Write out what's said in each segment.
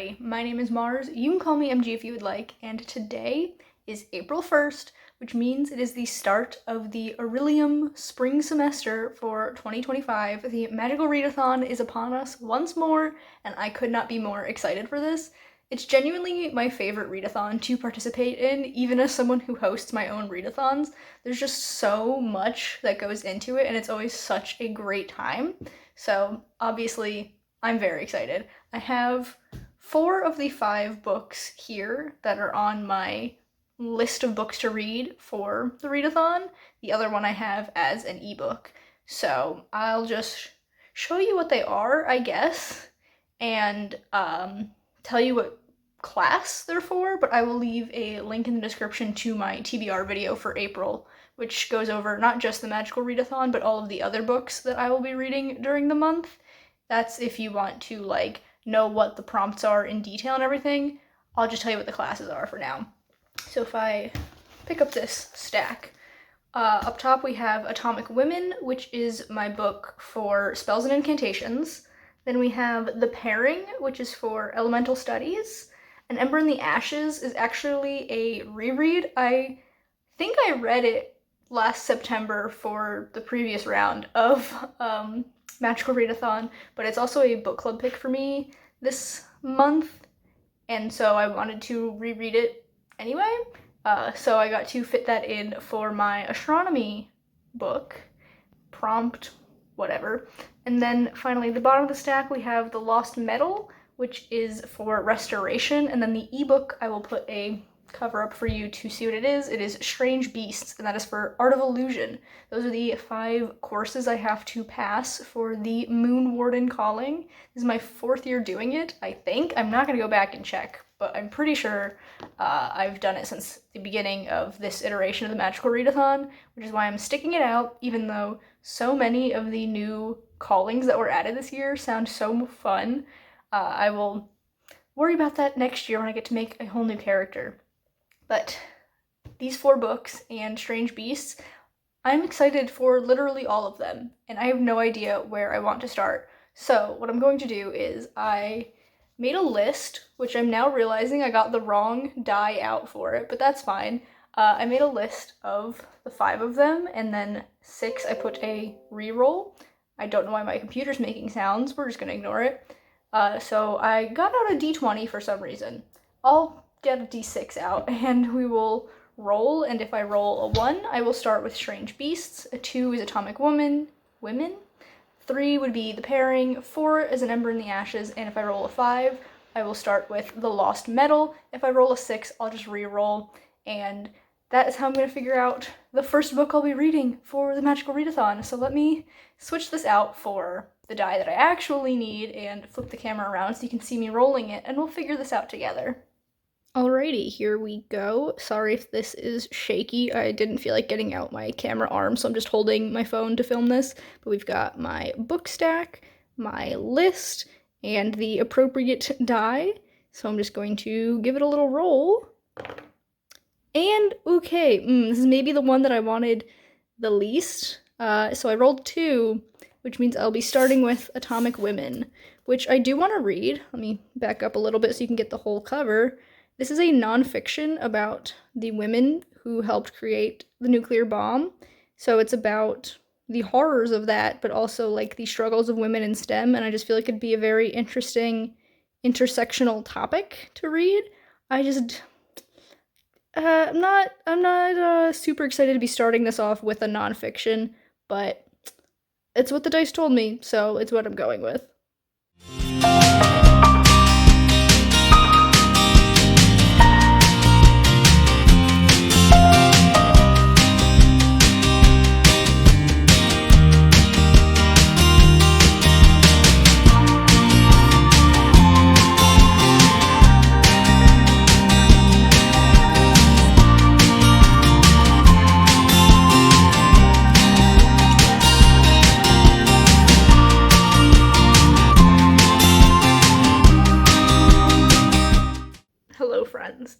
everybody. My name is Mars. You can call me MG if you would like, and today is April 1st, which means it is the start of the Orilium spring semester for 2025. The Magical Readathon is upon us once more, and I could not be more excited for this. It's genuinely my favorite readathon to participate in, even as someone who hosts my own readathons. There's just so much that goes into it, and it's always such a great time. So, obviously, I'm very excited. I have 4 of the 5 books here that are on my list of books to read for the readathon. The other one I have as an ebook. So I'll just show you what they are, I guess, and tell you what class they're for, but I will leave a link in the description to my TBR video for April, which goes over not just the Magical Readathon, but all of the other books that I will be reading during the month. That's if you want to, know what the prompts are in detail and everything. I'll just tell you what the classes are for now. So if I pick up this stack, up top we have Atomic Women, which is my book for spells and incantations. Then we have The Pairing, which is for elemental studies. And Ember in the Ashes is actually a reread. I think I read it last September for the previous round of Magical Readathon, but it's also a book club pick for me this month, and so I wanted to reread it anyway. So I got to fit that in for my astronomy book, prompt, whatever. And then finally, at the bottom of the stack, we have The Lost Metal, which is for restoration, and then the ebook, I will put a cover up for you to see what it is. It is Strange Beasts, and that is for Art of Illusion. Those are the 5 courses I have to pass for the Moon Warden calling. This is my 4th year doing it, I think. I'm not going to go back and check, but I'm pretty sure I've done it since the beginning of this iteration of the Magical Readathon, which is why I'm sticking it out, even though so many of the new callings that were added this year sound so fun. I will worry about that next year when I get to make a whole new character. But these 4 books and Strange Beasts, I'm excited for literally all of them, and I have no idea where I want to start. So what I'm going to do is I made a list, which I'm now realizing I got the wrong die out for it, but that's fine. I made a list of the 5 of them, and then 6 I put a reroll. I don't know why my computer's making sounds, we're just gonna ignore it. So I got out a d20 for some reason. I'll get a d6 out and we will roll, and if I roll a 1, I will start with Strange Beasts. A 2 is Atomic Women. 3 would be The Pairing. 4 is an Ember in the Ashes, and if I roll a 5, I will start with The Lost Metal. If I roll a 6, I'll just re-roll, and that is how I'm going to figure out the first book I'll be reading for the Magical Readathon. So let me switch this out for the die that I actually need and flip the camera around so you can see me rolling it, and we'll figure this out together. Alrighty, here we go. Sorry if this is shaky. I didn't feel like getting out my camera arm, so I'm just holding my phone to film this. But we've got my book stack, my list, and the appropriate die. So I'm just going to give it a little roll. And, okay, this is maybe the one that I wanted the least. So I rolled 2, which means I'll be starting with Atomic Women, which I do want to read. Let me back up a little bit so you can get the whole cover. This is a nonfiction about the women who helped create the nuclear bomb. So it's about the horrors of that, but also the struggles of women in STEM, and I just feel like it'd be a very interesting intersectional topic to read. I'm not super excited to be starting this off with a nonfiction, but it's what the dice told me, so it's what I'm going with.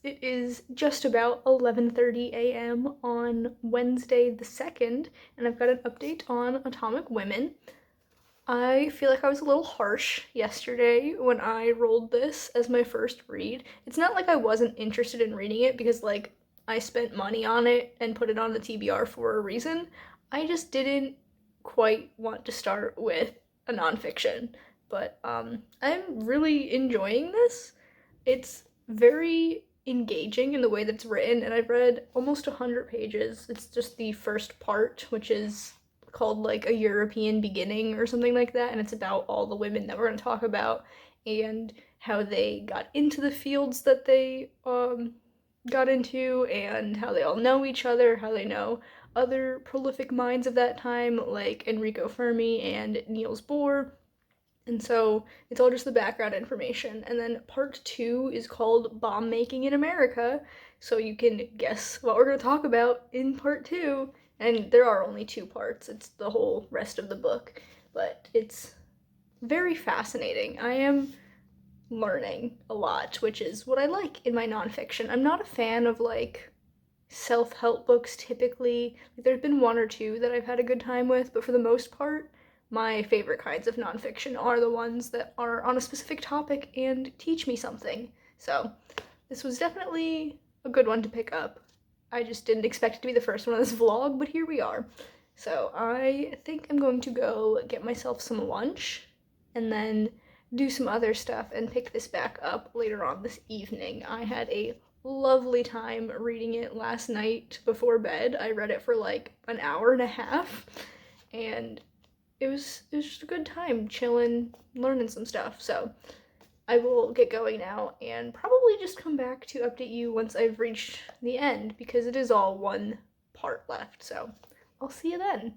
It is just about 11:30 a.m. on Wednesday the 2nd, and I've got an update on Atomic Women. I feel like I was a little harsh yesterday when I rolled this as my first read. It's not like I wasn't interested in reading it because, like, I spent money on it and put it on the TBR for a reason. I just didn't quite want to start with a nonfiction. But I'm really enjoying this. It's very engaging in the way that it's written, and I've read almost 100 pages. It's just the first part, which is called like a European beginning or something like that, and it's about all the women that we're going to talk about and how they got into the fields that they got into, and how they all know each other, how they know other prolific minds of that time like Enrico Fermi and Niels Bohr. And so it's all just the background information. And then part 2 is called Bomb Making in America. So you can guess what we're going to talk about in part 2. And there are only 2 parts, it's the whole rest of the book. But it's very fascinating. I am learning a lot, which is what I like in my nonfiction. I'm not a fan of like self-help books typically. There's been 1 or 2 that I've had a good time with, but for the most part, my favorite kinds of nonfiction are the ones that are on a specific topic and teach me something. So this was definitely a good one to pick up. I just didn't expect it to be the first one on this vlog, but here we are. So I think I'm going to go get myself some lunch and then do some other stuff and pick this back up later on this evening. I had a lovely time reading it last night before bed. I read it for like an hour and a half, and it was just a good time chilling, learning some stuff. So I will get going now and probably just come back to update you once I've reached the end, because it is all 1 part left. So I'll see you then.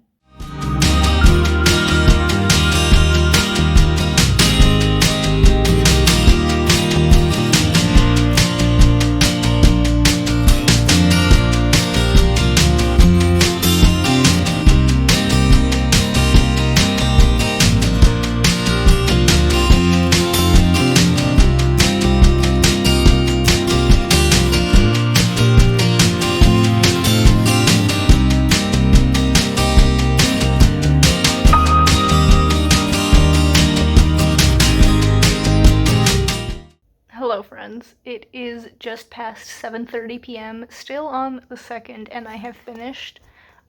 Hello friends, it is just past 7:30 p.m., still on the 2nd, and I have finished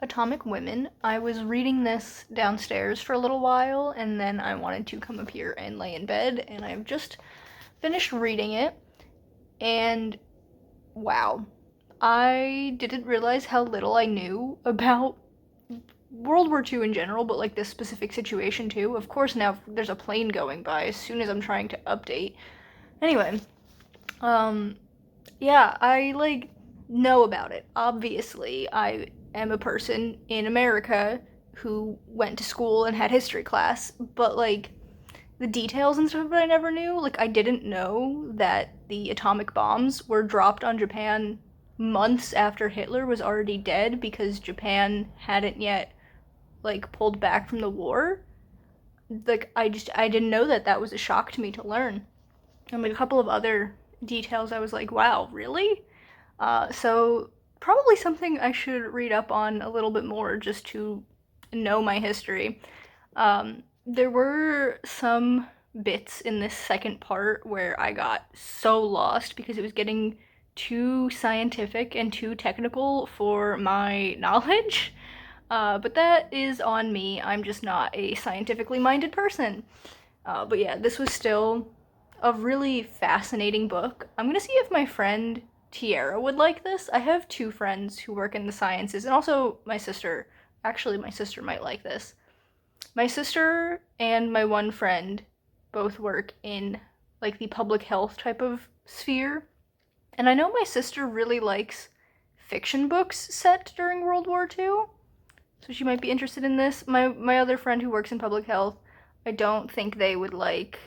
Atomic Women. I was reading this downstairs for a little while, and then I wanted to come up here and lay in bed, and I've just finished reading it, and wow. I didn't realize how little I knew about World War II in general, but like this specific situation too. Of course, now there's a plane going by as soon as I'm trying to update. Anyway, yeah, I like know about it. Obviously, I am a person in America who went to school and had history class, but like the details and stuff that I never knew, like I didn't know that the atomic bombs were dropped on Japan months after Hitler was already dead because Japan hadn't yet like pulled back from the war. Like I didn't know that. That was a shock to me to learn. And like a couple of other details I was like, wow, really? So probably something I should read up on a little bit more just to know my history. There were some bits in this second part where I got so lost because it was getting too scientific and too technical for my knowledge. But that is on me. I'm just not a scientifically minded person. But yeah, this was still a really fascinating book. I'm gonna see if my friend Tiara would like this. I have 2 friends who work in the sciences, and also my sister. Actually, my sister might like this. My sister and my one friend both work in like the public health type of sphere, and I know my sister really likes fiction books set during World War II, so she might be interested in this. My other friend who works in public health, I don't think they would like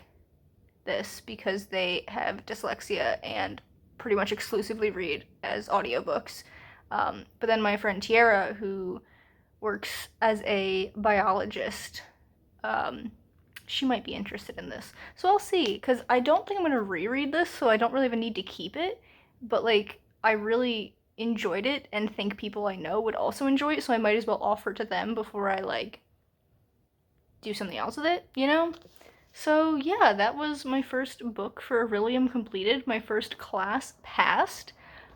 this because they have dyslexia and pretty much exclusively read as audiobooks. But then my friend Tiara, who works as a biologist, she might be interested in this. So I'll see, because I don't think I'm going to reread this, so I don't really have a need to keep it. But, like, I really enjoyed it and think people I know would also enjoy it, so I might as well offer it to them before I, like, do something else with it, you know? So yeah, that was my first book for Orilium completed, my first class passed.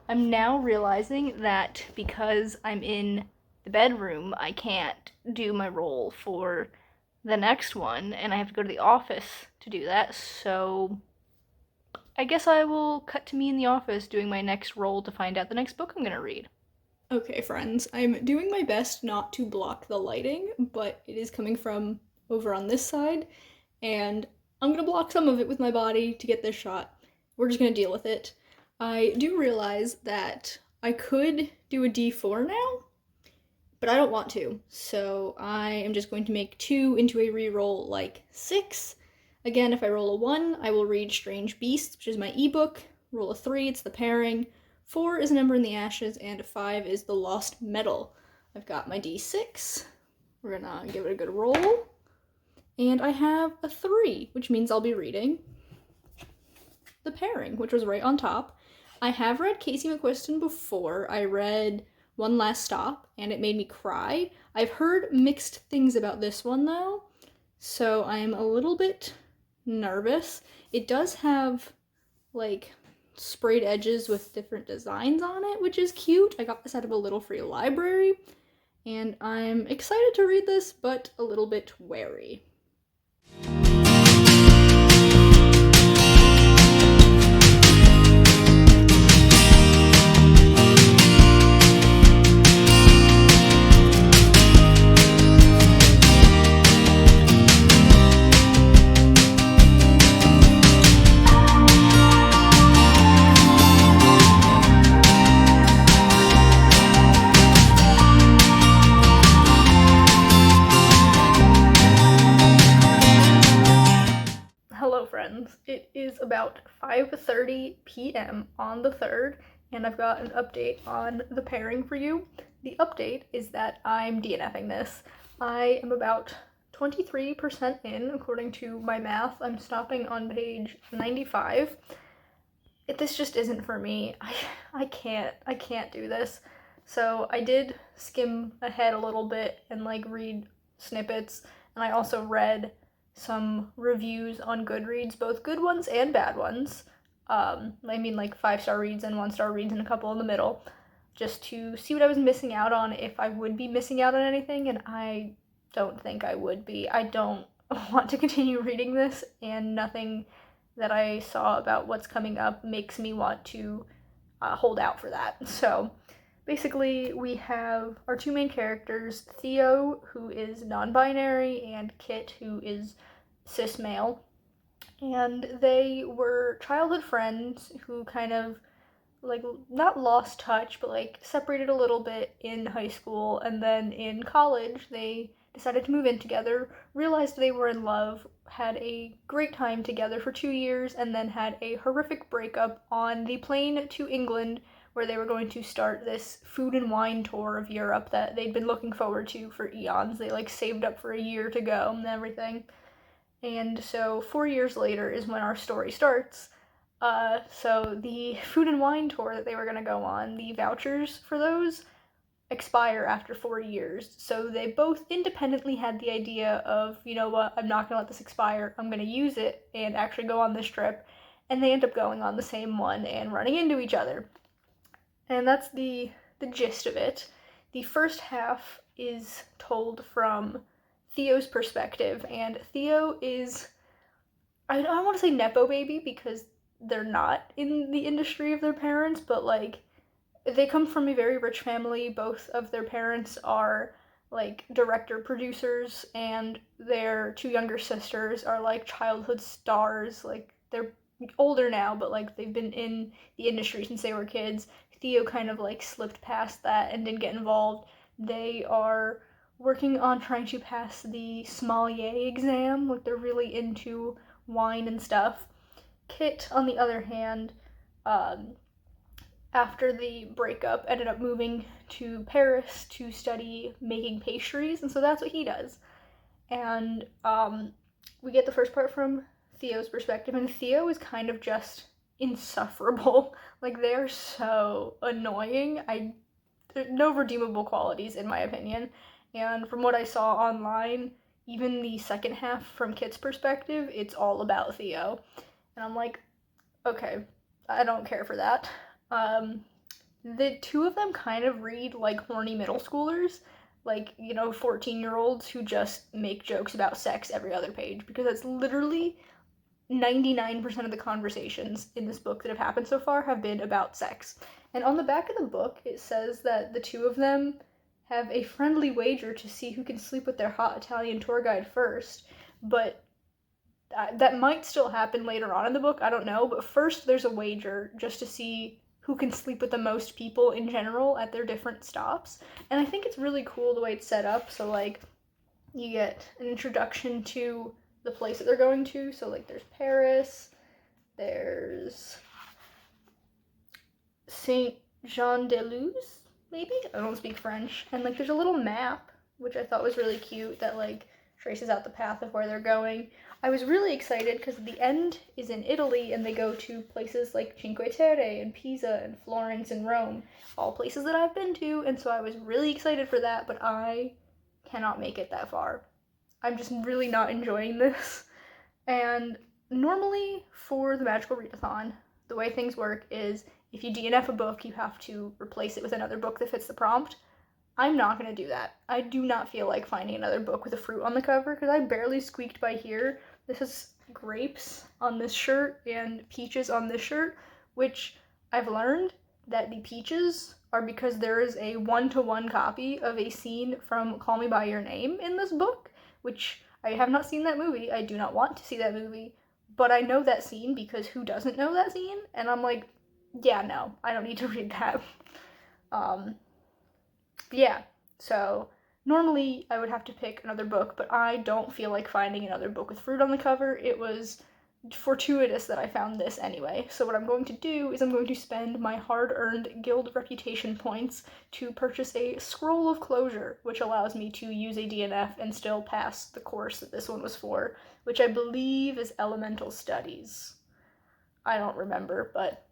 I'm now realizing that because I'm in the bedroom, I can't do my roll for the next one, and I have to go to the office to do that, so I guess I will cut to me in the office doing my next roll to find out the next book I'm gonna read. Okay, friends, I'm doing my best not to block the lighting, but it is coming from over on this side, and I'm gonna block some of it with my body to get this shot. We're just gonna deal with it. I do realize that I could do a D4 now, but I don't want to, so I am just going to make 2 into a reroll like 6. Again, if I roll a 1, I will read Strange Beasts, which is my ebook. Roll a 3, it's the pairing. 4 is An Ember in the Ashes, and 5 is The Lost Metal. I've got my D6. We're gonna give it a good roll. And I have a 3, which means I'll be reading The Pairing, which was right on top. I have read Casey McQuiston before. I read One Last Stop, and it made me cry. I've heard mixed things about this one, though, so I'm a little bit nervous. It does have, like, sprayed edges with different designs on it, which is cute. I got this out of a little free library, and I'm excited to read this, but a little bit wary. Hello friends, it is about 5:30 p.m. on the 3rd, and I've got an update on the pairing for you. The update is that I'm DNFing this. I am about 23% in, according to my math. I'm stopping on page 95. This just isn't for me. I can't do this. So I did skim ahead a little bit and like read snippets, and I also read some reviews on Goodreads, both good ones and bad ones. I mean like 5-star reads and 1-star reads and a couple in the middle, just to see what I was missing out on, if I would be missing out on anything, and I don't think I would be. I don't want to continue reading this, and nothing that I saw about what's coming up makes me want to hold out for that. So basically, we have our 2 main characters, Theo, who is non-binary, and Kit, who is cis male. And they were childhood friends who kind of, like, not lost touch, but, like, separated a little bit in high school, and then in college, they decided to move in together, realized they were in love, had a great time together for 2 years, and then had a horrific breakup on the plane to England, where they were going to start this food and wine tour of Europe that they'd been looking forward to for eons. They like saved up for a year to go and everything. And so 4 years later is when our story starts. So the food and wine tour that they were going to go on, the vouchers for those expire after 4 years. So they both independently had the idea of, you know what, I'm not going to let this expire. I'm going to use it and actually go on this trip. And they end up going on the same one and running into each other. And that's the gist of it. The first half is told from Theo's perspective, and Theo is, I don't want to say nepo baby because they're not in the industry of their parents, but like they come from a very rich family. Both of their parents are like director producers, and their 2 younger sisters are like childhood stars. Like they're older now, but like they've been in the industry since they were kids. Theo kind of like slipped past that and didn't get involved. They are working on trying to pass the sommelier exam. Like they're really into wine and stuff. Kit, on the other hand, after the breakup, ended up moving to Paris to study making pastries, and so that's what he does. And we get the first part from Theo's perspective, and Theo is kind of just insufferable. Like, they're so annoying. There are no redeemable qualities, in my opinion. And from what I saw online, even the second half from Kit's perspective, it's all about Theo. And I'm like, okay, I don't care for that. The two of them kind of read like horny middle schoolers, like, 14-year-olds who just make jokes about sex every other page, because that's literally 99% of the conversations in this book that have happened so far have been about sex. And on the back of the book, it says that the two of them have a friendly wager to see who can sleep with their hot Italian tour guide first, but that might still happen later on in the book, I don't know, but first there's a wager just to see who can sleep with the most people in general at their different stops. And I think it's really cool the way it's set up, so like you get an introduction to the place that they're going to, so like there's Paris, there's Saint Jean de Luz, maybe? I don't speak French. And like there's a little map, which I thought was really cute, that like traces out the path of where they're going. I was really excited because the end is in Italy and they go to places like Cinque Terre and Pisa and Florence and Rome, all places that I've been to, and so I was really excited for that, but I cannot make it that far. I'm just really not enjoying this. And normally for the Magical Readathon, the way things work is if you DNF a book, you have to replace it with another book that fits the prompt. I'm not going to do that. I do not feel like finding another book with a fruit on the cover because I barely squeaked by here. This is grapes on this shirt and peaches on this shirt, which I've learned that the peaches are because there is a 1-to-1 copy of a scene from Call Me By Your Name in this book, which I have not seen that movie. I do not want to see that movie, but I know that scene because who doesn't know that scene? And I'm like, yeah, no, I don't need to read that. Yeah, so normally I would have to pick another book, but I don't feel like finding another book with fruit on the cover. It was fortuitous that I found this anyway. So what I'm going to do is I'm going to spend my hard-earned guild reputation points to purchase a Scroll of Closure, which allows me to use a DNF and still pass the course that this one was for, which I believe is Elemental Studies. I don't remember, but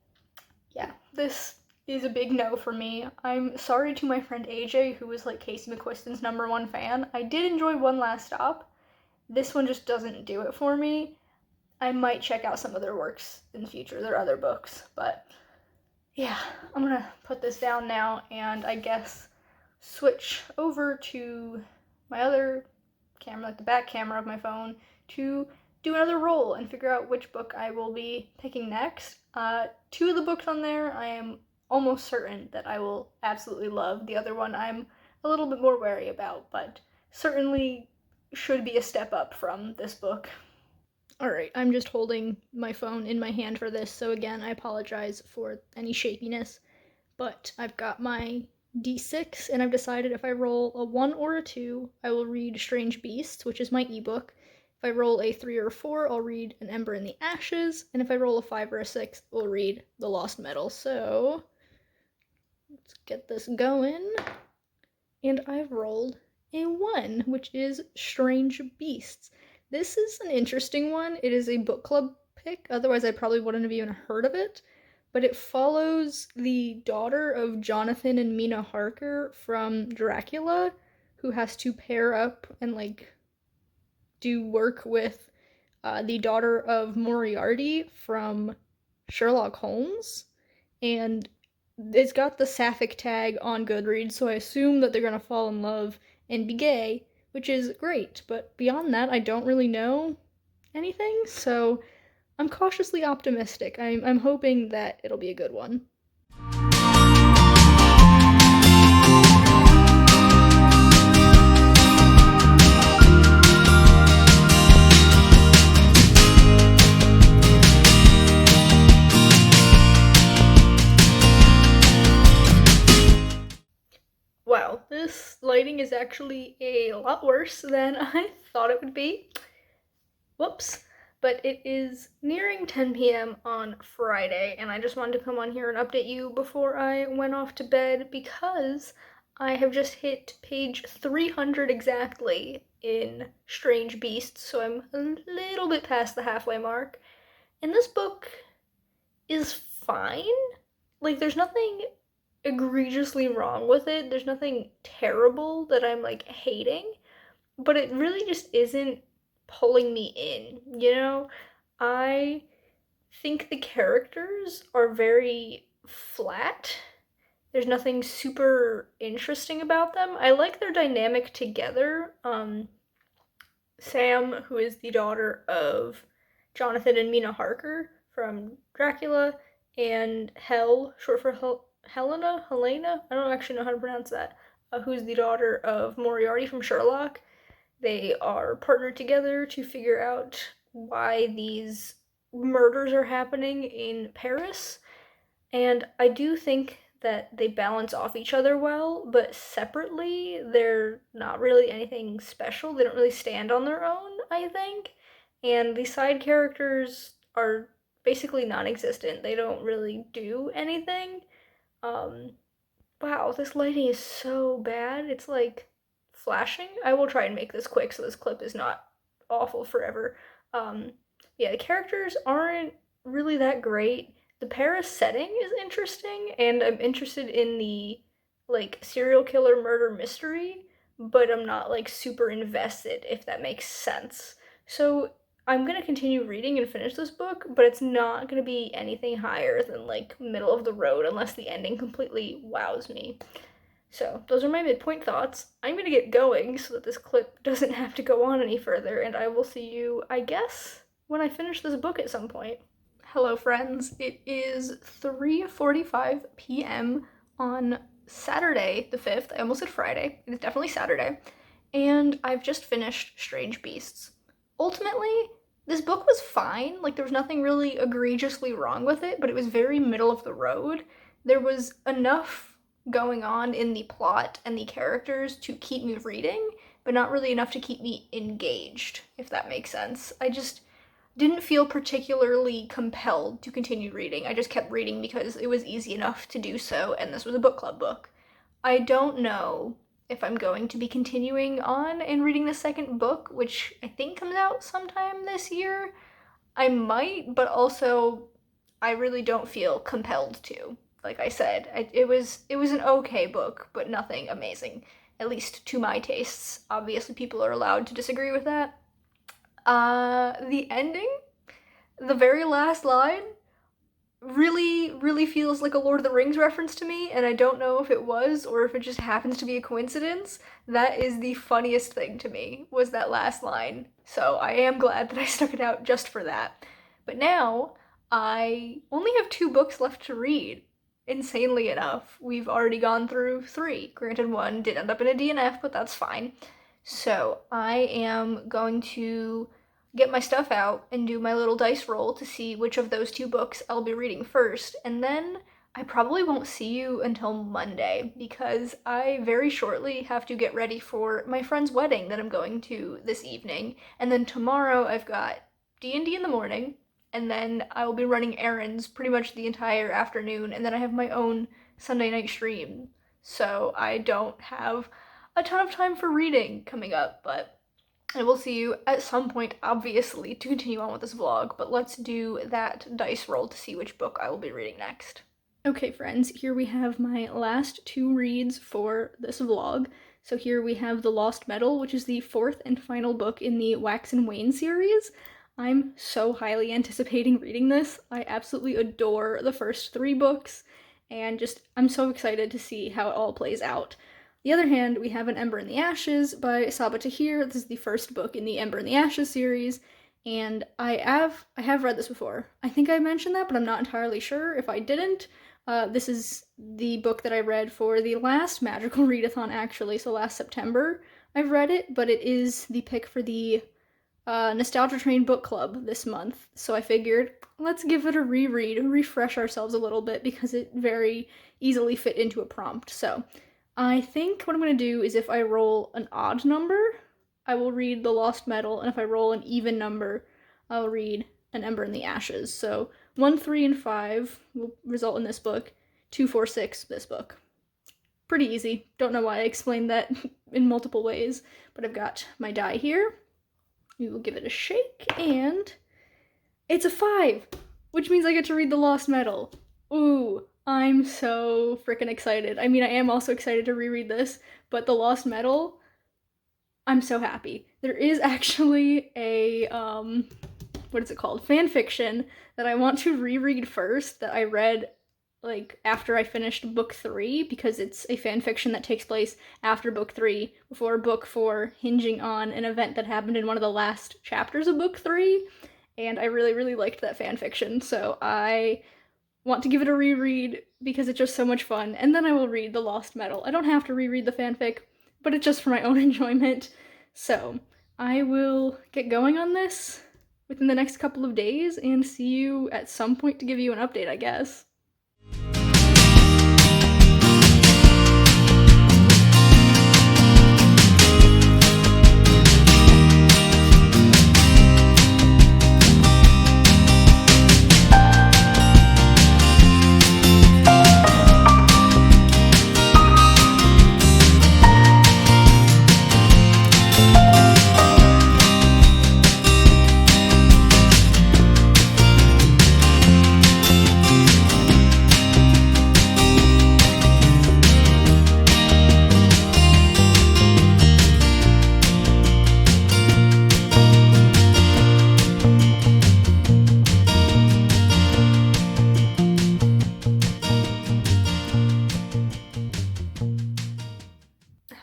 yeah, this is a big no for me. I'm sorry to my friend AJ, who was like Casey McQuiston's #1 fan. I did enjoy One Last Stop. This one just doesn't do it for me. I might check out some other works in the future. There are other books, but yeah, I'm gonna put this down now and I guess switch over to my other camera, like the back camera of my phone, to do another roll and figure out which book I will be picking next. 2 of the books on there I am almost certain that I will absolutely love. The other one I'm a little bit more wary about, but certainly should be a step up from this book. Alright, I'm just holding my phone in my hand for this, so again, I apologize for any shakiness, but I've got my D6, and I've decided if I roll a 1 or a 2, I will read Strange Beasts, which is my ebook. If I roll a 3 or a 4, I'll read An Ember in the Ashes, and if I roll a 5 or a 6, I'll read The Lost Metal. So let's get this going. And I've rolled a 1, which is Strange Beasts. This is an interesting one. It is a book club pick, otherwise I probably wouldn't have even heard of it. But it follows the daughter of Jonathan and Mina Harker from Dracula, who has to pair up and like do work with the daughter of Moriarty from Sherlock Holmes. And it's got the sapphic tag on Goodreads, so I assume that they're gonna fall in love and be gay, which is great, but beyond that, I don't really know anything, so I'm cautiously optimistic. I'm hoping that it'll be a good one. Wow, this lighting is actually a lot worse than I thought it would be. Whoops. But it is nearing 10 p.m. on Friday, and I just wanted to come on here and update you before I went off to bed because I have just hit page 300 exactly in Strange Beasts, so I'm a little bit past the halfway mark. And this book is fine. Like, there's nothing egregiously wrong with it. There's nothing terrible that I'm like hating, but it really just isn't pulling me in, you know? I think the characters are very flat. There's nothing super interesting about them. I like their dynamic together. Sam, who is the daughter of Jonathan and Mina Harker from Dracula, and Hel, short for Helena, I don't actually know how to pronounce that, who's the daughter of Moriarty from Sherlock. They are partnered together to figure out why these murders are happening in Paris. And I do think that they balance off each other well, but separately, they're not really anything special. They don't really stand on their own, I think. And the side characters are basically non existent. They don't really do anything. Um, wow, this lighting is so bad. It's like flashing. I will try and make this quick so this clip is not awful forever. Um, yeah, the characters aren't really that great. The Paris setting is interesting, and I'm interested in the like serial killer murder mystery, but I'm not like super invested, if that makes sense. So I'm gonna continue reading and finish this book, but it's not gonna be anything higher than like middle of the road unless the ending completely wows me. So, those are my midpoint thoughts. I'm gonna get going so that this clip doesn't have to go on any further, and I will see you, I guess, when I finish this book at some point. Hello, friends. It is 3:45 p.m. on Saturday the 5th. I almost said Friday. It is definitely Saturday. And I've just finished Strange Beasts. Ultimately, this book was fine. Like, there was nothing really egregiously wrong with it, but it was very middle of the road. There was enough going on in the plot and the characters to keep me reading, but not really enough to keep me engaged, if that makes sense. I just didn't feel particularly compelled to continue reading. I just kept reading because it was easy enough to do so, and this was a book club book. I don't know if I'm going to be continuing on and reading the second book, which I think comes out sometime this year. I might, but also I really don't feel compelled to. Like I said, it was an okay book, but nothing amazing, at least to my tastes. Obviously, people are allowed to disagree with that. The ending, the very last line, really feels like a Lord of the Rings reference to me, and I don't know if it was or if it just happens to be a coincidence. That is the funniest thing to me, was that last line. So I am glad that I stuck it out just for that. But now, I only have 2 books left to read. Insanely enough, we've already gone through 3. Granted, one did end up in a DNF, but that's fine. So I am going to get my stuff out and do my little dice roll to see which of those 2 books I'll be reading first, and then I probably won't see you until Monday because I very shortly have to get ready for my friend's wedding that I'm going to this evening, and then tomorrow I've got D&D in the morning, and then I will be running errands pretty much the entire afternoon, and then I have my own Sunday night stream, so I don't have a ton of time for reading coming up, but I will see you at some point, obviously, to continue on with this vlog, but let's do that dice roll to see which book I will be reading next. Okay, friends, here we have my last 2 reads for this vlog. So here we have The Lost Metal, which is the 4th and final book in the Wax and Wane series. I'm so highly anticipating reading this. I absolutely adore the first 3 books, and I'm so excited to see how it all plays out. On the other hand, we have An Ember in the Ashes by Sabaa Tahir. This is the first book in the Ember in the Ashes series, and I have read this before. I think I mentioned that, but I'm not entirely sure. If I didn't, this is the book that I read for the last Magical Readathon, actually, so last September I've read it, but it is the pick for the Nostalgia Train book club this month, so I figured let's give it a reread and refresh ourselves a little bit because it very easily fit into a prompt. So I think what I'm going to do is if I roll an odd number, I will read The Lost Metal, and if I roll an even number, I'll read An Ember in the Ashes. So 1, 3, and 5 will result in this book, 2, 4, 6 this book. Pretty easy. Don't know why I explained that in multiple ways, but I've got my die here. We will give it a shake, and it's a 5, which means I get to read The Lost Metal. Ooh, I'm so freaking excited. I mean, I am also excited to reread this, but The Lost Metal, I'm so happy. There is actually a, what is it called? Fan fiction that I want to reread first that I read like after I finished book 3, because it's a fan fiction that takes place after book 3, before book 4, hinging on an event that happened in one of the last chapters of book 3. And I really, really liked that fan fiction, so I want to give it a reread because it's just so much fun. And then I will read The Lost Metal. I don't have to reread the fanfic, but it's just for my own enjoyment. So I will get going on this within the next couple of days and see you at some point to give you an update, I guess.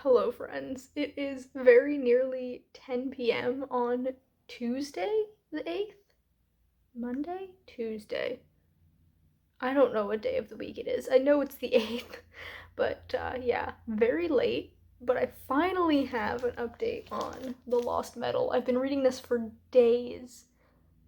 Hello, friends. It is very nearly 10 p.m. on Tuesday, the 8th? Monday? Tuesday. I don't know what day of the week it is. I know it's the 8th, but yeah, very late. But I finally have an update on The Lost Metal. I've been reading this for days,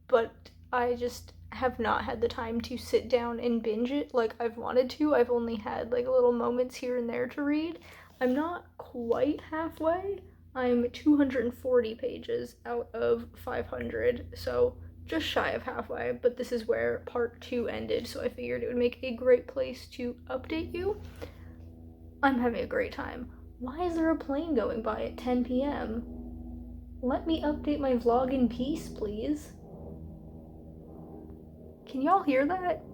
but I just have not had the time to sit down and binge it like I've wanted to. I've only had like little moments here and there to read. I'm not quite halfway. I'm 240 pages out of 500, so just shy of halfway, but this is where part 2 ended, so I figured it would make a great place to update you. I'm having a great time. Why is there a plane going by at 10 p.m.? Let me update my vlog in peace, please. Can y'all hear that?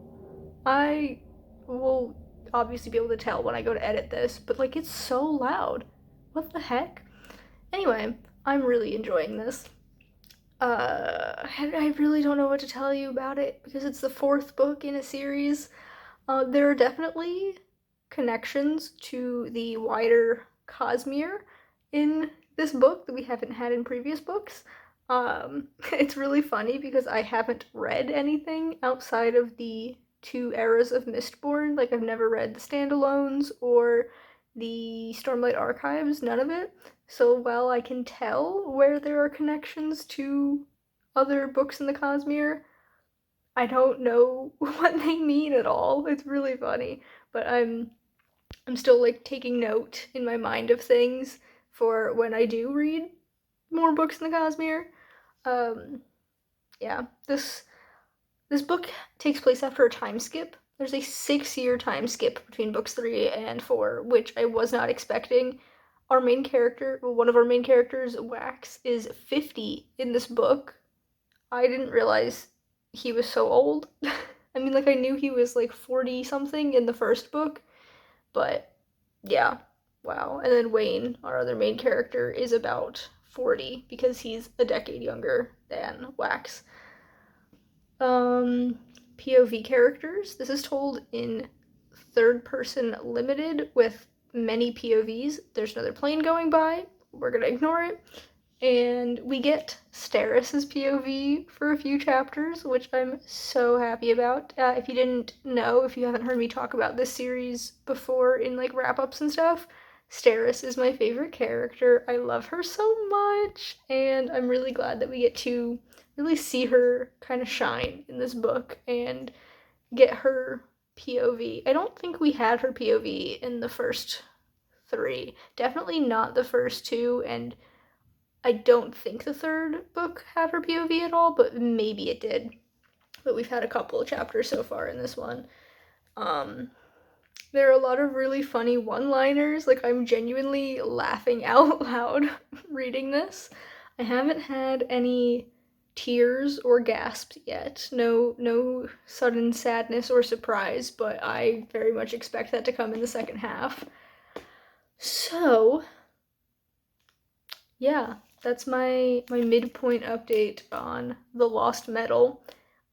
I will obviously be able to tell when I go to edit this, but like it's so loud. What the heck? Anyway, I'm really enjoying this. I really don't know what to tell you about it because it's the 4th book in a series. There are definitely connections to the wider Cosmere in this book that we haven't had in previous books. It's really funny because I haven't read anything outside of the 2 eras of Mistborn. Like, I've never read the standalones or the Stormlight Archives, none of it. So while I can tell where there are connections to other books in the Cosmere, I don't know what they mean at all. It's really funny, but I'm still like taking note in my mind of things for when I do read more books in the Cosmere. Yeah, this book takes place after a time skip. There's a 6-year time skip between books 3 and 4, which I was not expecting. Our main character, one of our main characters, Wax, is 50 in this book. I didn't realize he was so old. I mean, like, I knew he was like 40 something in the first book, but yeah, wow. And then Wayne, our other main character, is about 40 because he's a decade younger than Wax. POV characters. This is told in 3rd person limited with many POVs. There's another plane going by. We're gonna ignore it. And we get Steris's POV for a few chapters, which I'm so happy about. If you didn't know, if you haven't heard me talk about this series before in like wrap-ups and stuff, Steris is my favorite character. I love her so much, and I'm really glad that we get to really see her kind of shine in this book and get her POV. I don't think we had her POV in the first 3. Definitely not the first 2, and I don't think the 3rd book had her POV at all, but maybe it did. But we've had a couple of chapters so far in this one. There are a lot of really funny one-liners. Like, I'm genuinely laughing out loud reading this. I haven't had any tears or gasps yet. No sudden sadness or surprise, but I very much expect that to come in the second half. So, yeah, that's my midpoint update on The Lost Metal.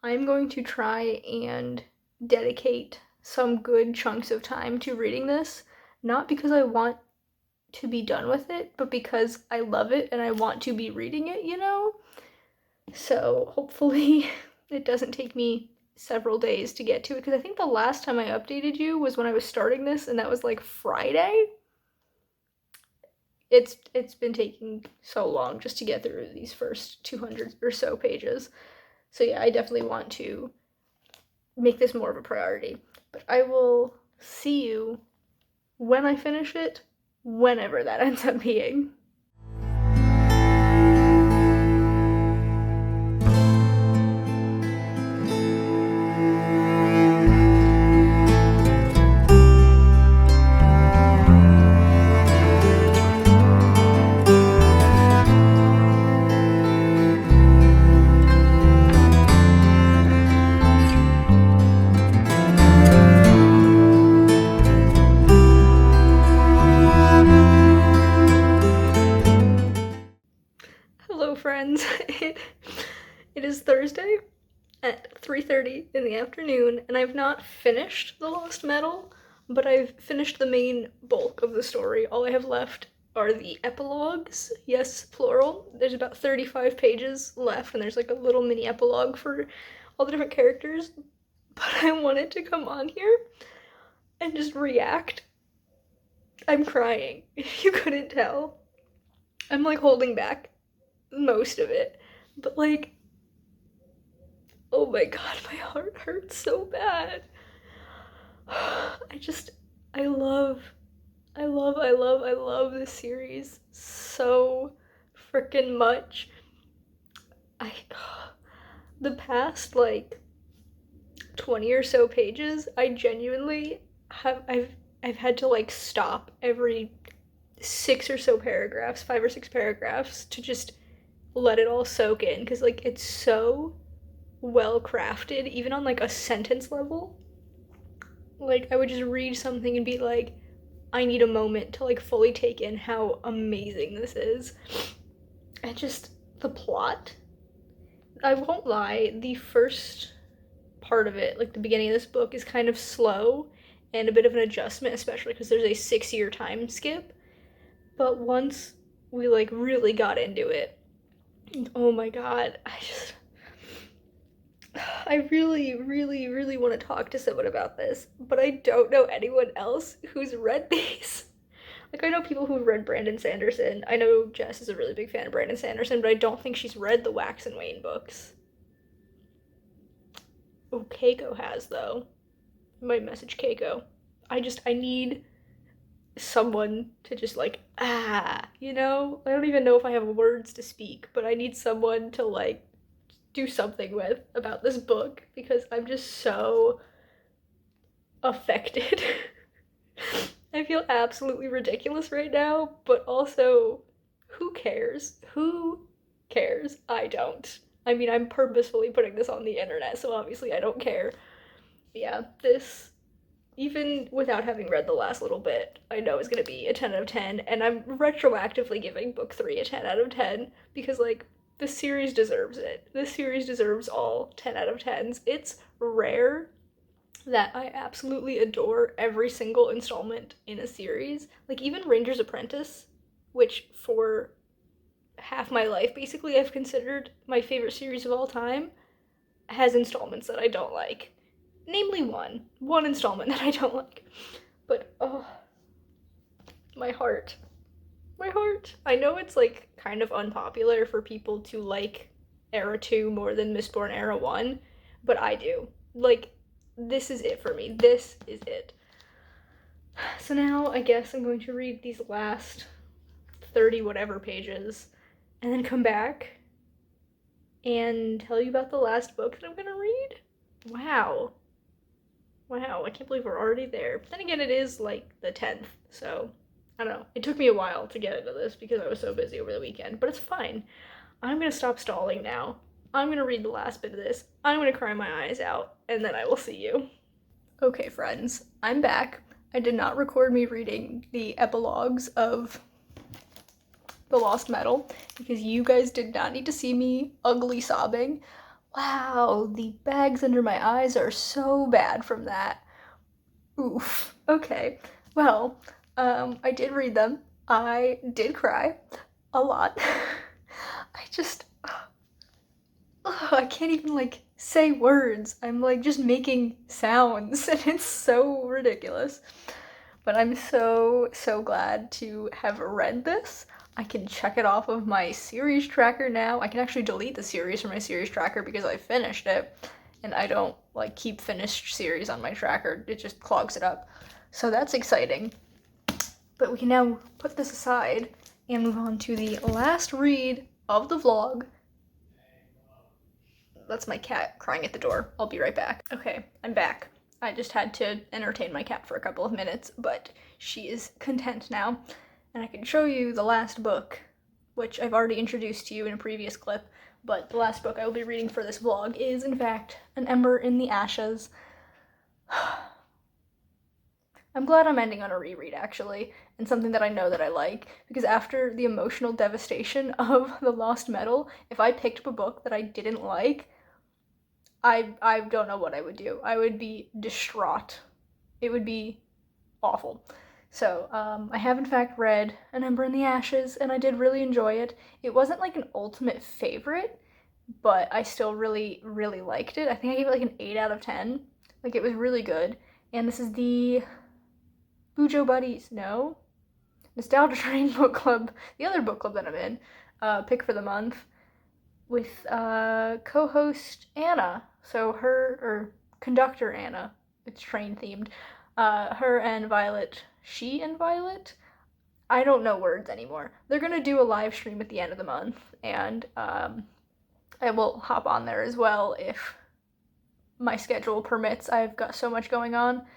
I'm going to try and dedicate some good chunks of time to reading this, not because I want to be done with it, but because I love it and I want to be reading it, you know? So hopefully it doesn't take me several days to get to it, because I think the last time I updated you was when I was starting this, and that was like Friday. It's been taking so long just to get through these first 200 or so pages. So yeah, I definitely want to make this more of a priority. But I will see you when I finish it, whenever that ends up being. Hello friends, it is Thursday at 3:30 in the afternoon, and I've not finished The Lost Metal, but I've finished the main bulk of the story. All I have left are the epilogues, yes, plural. There's about 35 pages left, and there's like a little mini epilogue for all the different characters, but I wanted to come on here and just react. I'm crying, if you couldn't tell. I'm like holding back most of it, but like, oh my god, my heart hurts so bad. I just, I love, I love this series so freaking much. I, the past like 20 or so pages, I genuinely I've had to like stop every 5 or 6 paragraphs to just let it all soak in, because like it's so well crafted, even on like a sentence level. Like I would just read something and be like, I need a moment to like fully take in how amazing this is. And just the plot, I won't lie, the first part of it, like the beginning of this book, is kind of slow and a bit of an adjustment, especially because there's a 6-year time skip. But once we like really got into it, oh my god, I really, really, really want to talk to someone about this, but I don't know anyone else who's read these. Like, I know people who've read Brandon Sanderson. I know Jess is a really big fan of Brandon Sanderson, but I don't think she's read the Wax and Wayne books. Oh, Keiko has, though. I might message Keiko. I need someone to just, like, you know? I don't even know if I have words to speak, but I need someone to, like, do something with about this book, because I'm just so affected. I feel absolutely ridiculous right now, but also, who cares? Who cares? I don't. I mean, I'm purposefully putting this on the internet, so obviously I don't care. But yeah, this, even without having read the last little bit, I know is gonna be a 10 out of 10, and I'm retroactively giving book 3 a 10 out of 10, because, like, the series deserves it. This series deserves all 10 out of 10s. It's rare that I absolutely adore every single installment in a series. Like, even Ranger's Apprentice, which for half my life basically I've considered my favorite series of all time, has installments that I don't like. Namely one installment that I don't like. But oh, my heart. My heart. I know it's like kind of unpopular for people to like Era 2 more than Mistborn Era 1, but I do. Like, this is it for me. This is it. So now I guess I'm going to read these last 30 whatever pages and then come back and tell you about the last book that I'm gonna read. Wow. Wow, I can't believe we're already there. But then again, it is like the 10th, so I don't know. It took me a while to get into this because I was so busy over the weekend, but it's fine. I'm gonna stop stalling now. I'm gonna read the last bit of this. I'm gonna cry my eyes out, and then I will see you. Okay, friends, I'm back. I did not record me reading the epilogues of the Lost Metal because you guys did not need to see me ugly sobbing. Wow, the bags under my eyes are so bad from that. Oof. Okay. Well, I did read them. I did cry a lot. I can't even like say words. I'm like just making sounds and it's so ridiculous. But I'm so glad to have read this. I can check it off of my series tracker now. I can actually delete the series from my series tracker because I finished it, and I don't like keep finished series on my tracker. It just clogs it up. So that's exciting. But we can now put this aside and move on to the last read of the vlog. That's my cat crying at the door. I'll be right back. Okay, I'm back. I just had to entertain my cat for a couple of minutes, but she is content now. And I can show you the last book, which I've already introduced to you in a previous clip, but the last book I will be reading for this vlog is, in fact, An Ember in the Ashes. I'm glad I'm ending on a reread, actually, and something that I know that I like, because after the emotional devastation of The Lost Metal, if I picked up a book that I didn't like, I don't know what I would do. I would be distraught. It would be awful. So, I have in fact read An Ember in the Ashes, and I did really enjoy it. It wasn't like an ultimate favorite, but I still really liked it. I think I gave it like an 8 out of 10. Like, it was really good. And this is the Bujo Buddies, no? Nostalgia Train book club, the other book club that I'm in, pick for the month, with co-host Anna. So or conductor Anna, it's train themed. Her and Violet, she and Violet? I don't know words anymore. They're gonna do a live stream at the end of the month, and I will hop on there as well if my schedule permits. I've got so much going on.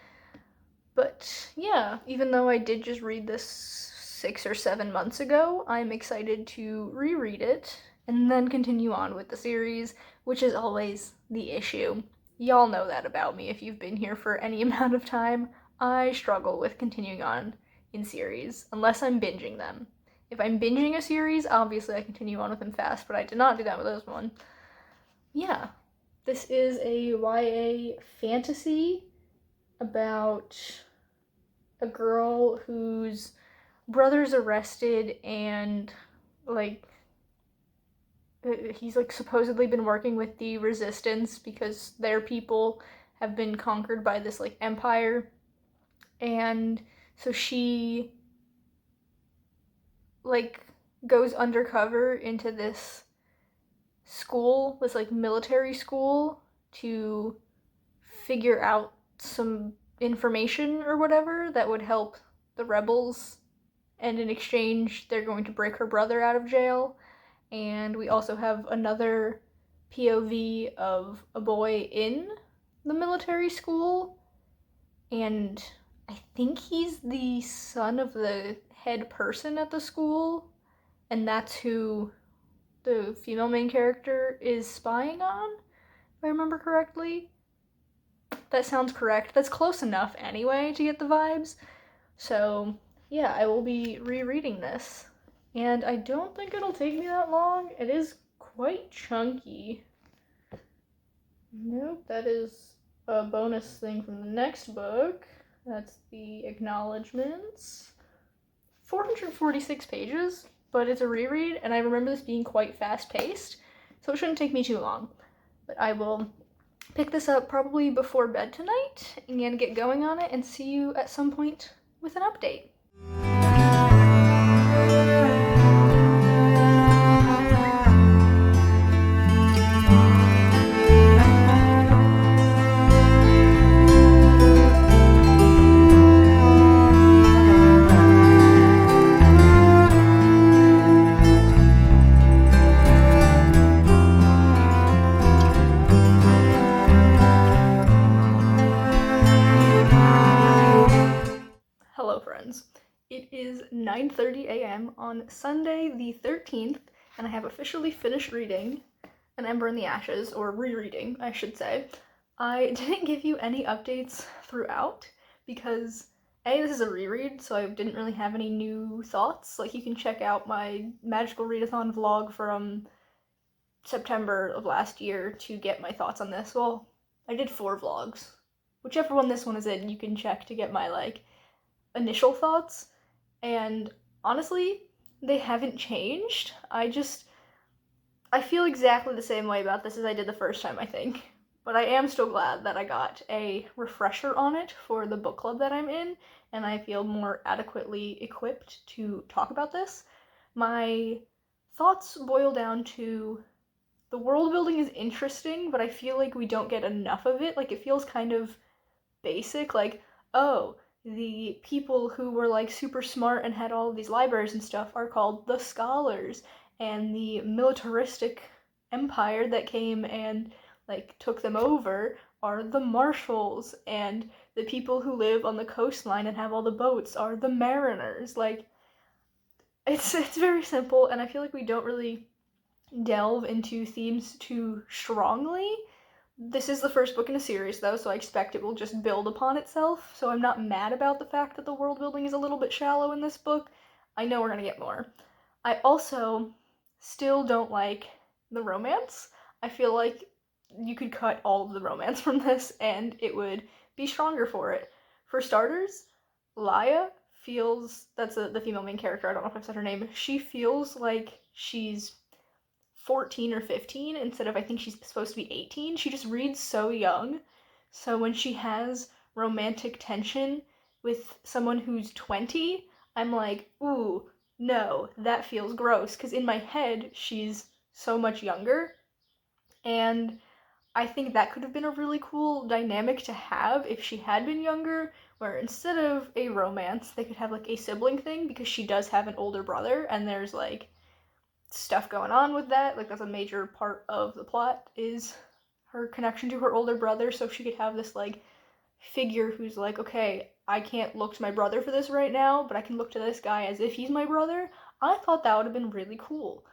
But yeah, even though I did just read this 6 or 7 months ago, I'm excited to reread it and then continue on with the series, which is always the issue. Y'all know that about me if you've been here for any amount of time. I struggle with continuing on in series, unless I'm binging them. If I'm binging a series, obviously I continue on with them fast, but I did not do that with this one. Yeah, this is a YA fantasy about a girl whose brother's arrested and, like, he's, like, supposedly been working with the resistance because their people have been conquered by this, like, empire. And so she, like, goes undercover into this school, this, like, military school, to figure out some information or whatever that would help the rebels, and in exchange they're going to break her brother out of jail. And we also have another POV of a boy in the military school, and I think he's the son of the head person at the school, and that's who the female main character is spying on, if I remember correctly. That sounds correct. That's close enough anyway to get the vibes. So yeah, I will be rereading this. And I don't think it'll take me that long. It is quite chunky. Nope, that is a bonus thing from the next book. That's the acknowledgements. 446 pages, but it's a reread, and I remember this being quite fast-paced, so it shouldn't take me too long. But I will pick this up probably before bed tonight and get going on it and see you at some point with an update. Hello friends. It is 9:30 a.m. on Sunday the 13th, and I have officially finished reading An Ember in the Ashes, or rereading, I should say. I didn't give you any updates throughout because This is a reread, so I didn't really have any new thoughts. Like, you can check out my Magical Readathon vlog from September of last year to get my thoughts on this. Well, I did 4 vlogs. Whichever one this one is in, you can check to get my, like, initial thoughts. And honestly, they haven't changed. I feel exactly the same way about this as I did the first time, I think. But I am still glad that I got a refresher on it for the book club that I'm in, and I feel more adequately equipped to talk about this. My thoughts boil down to the world building is interesting, but I feel like we don't get enough of it. Like, it feels kind of basic, like, oh, the people who were like super smart and had all of these libraries and stuff are called the scholars, and the militaristic empire that came and like took them over are the marshals, and the people who live on the coastline and have all the boats are the mariners. Like, it's very simple, and I feel like we don't really delve into themes too strongly. This is the first book in a series, though, so I expect it will just build upon itself, so I'm not mad about the fact that the world building is a little bit shallow in this book. I know we're gonna get more. I also still don't like the romance. I feel like you could cut all of the romance from this and it would be stronger for it. For starters, Laya feels, that's the female main character, I don't know if I've said her name, she feels like she's 14 or 15 instead of, I think she's supposed to be 18. She just reads so young. So when she has romantic tension with someone who's 20, I'm like, ooh, no, that feels gross. Because in my head, she's so much younger. And I think that could have been a really cool dynamic to have if she had been younger, where instead of a romance, they could have like a sibling thing, because she does have an older brother, and there's like stuff going on with that. Like, that's a major part of the plot, is her connection to her older brother, so she could have this like figure who's like, okay, I can't look to my brother for this right now, but I can look to this guy as if he's my brother. I thought that would have been really cool.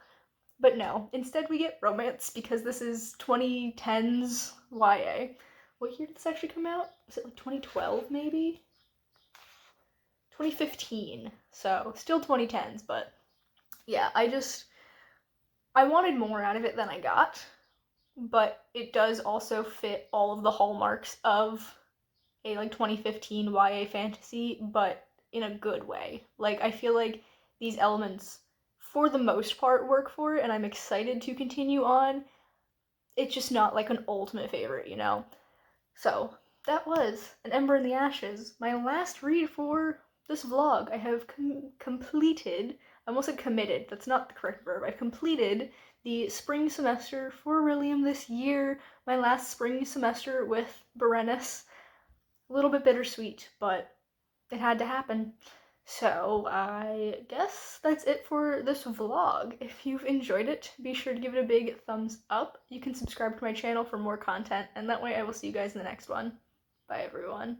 But no, instead we get romance, because this is 2010s YA. What year did this actually come out? Was it like 2012 maybe? 2015. So still 2010s, but yeah, I wanted more out of it than I got, but it does also fit all of the hallmarks of a like 2015 YA fantasy, but in a good way. Like, I feel like these elements for the most part work for it, and I'm excited to continue on. It's just not like an ultimate favorite, you know? So that was An Ember in the Ashes, my last read for this vlog. I have completed, I almost said committed, that's not the correct verb, I've completed the spring semester for Orilium this year, my last spring semester with Berenice. A little bit bittersweet, but it had to happen. So I guess that's it for this vlog. If you've enjoyed it, be sure to give it a big thumbs up. You can subscribe to my channel for more content, and that way I will see you guys in the next one. Bye, everyone.